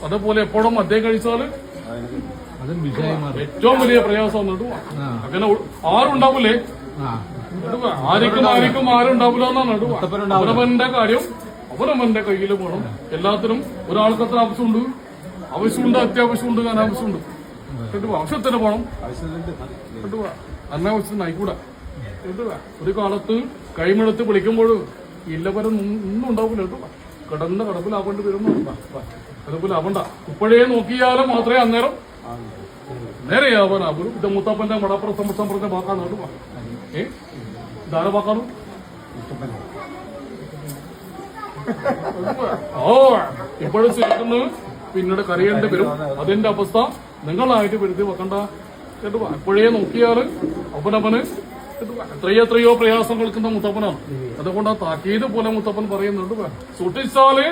അതേപോലെ എപ്പോഴും മദ്യം കഴിച്ചാല് ഏറ്റവും വലിയ പ്രയാസം കേട്ടോ. അങ്ങനെ ആരുണ്ടാവൂലേ, ആർക്കും ആരുണ്ടാവില്ല എന്നാണ് കേട്ടോ. അവനവന്റെ കാര്യം അവനവന്റെ കയ്യിൽ വേണം. എല്ലാത്തിനും ഒരാൾക്ക് എത്ര ആവശ്യമുണ്ട്, അത്യാവശ്യമുണ്ട്, അനാവശ്യമുണ്ട് കേട്ടോ. ആവശ്യത്തിന് പോണം കേട്ടോ, അനാവശ്യത്തിന് ആയിക്കൂടാ കേട്ടോ. ഒരു കാലത്ത് കൈമെടുത്ത് വിളിക്കുമ്പോൾ ഇല്ലവരും ഒന്നും ഉണ്ടാവില്ല കേട്ടോ. കിടന്ന് കിടപ്പിലാവേണ്ടി വരുന്നു. കിടപ്പിലാവണ്ട, ഇപ്പോഴേ നോക്കിയാലും മാത്രമേ അന്നേരം നേരെയാവാനാകും. ഇത് മുത്തപ്പന്റെ മടപ്പുറ സമ്പർക്കം പറഞ്ഞ വാക്കാണ് കേട്ടോ. ഇതാരെ വാക്കാണ്? ഇപ്പോഴും ചേർന്ന് പിന്നീട് കരയേണ്ടി വരും. അതിന്റെ അവസ്ഥ നിങ്ങളായിട്ട് വരുത്തി വെക്കണ്ട കേട്ടോ. എപ്പോഴേ നോക്കിയാല് അവനവന് എത്രയോ പ്രയാസം കേൾക്കുന്ന മുത്തപ്പനാണ്. അതുകൊണ്ട് ആ താക്കീത് പോലെ മുത്തപ്പൻ പറയുന്നുണ്ട്, സൂക്ഷിച്ചാല്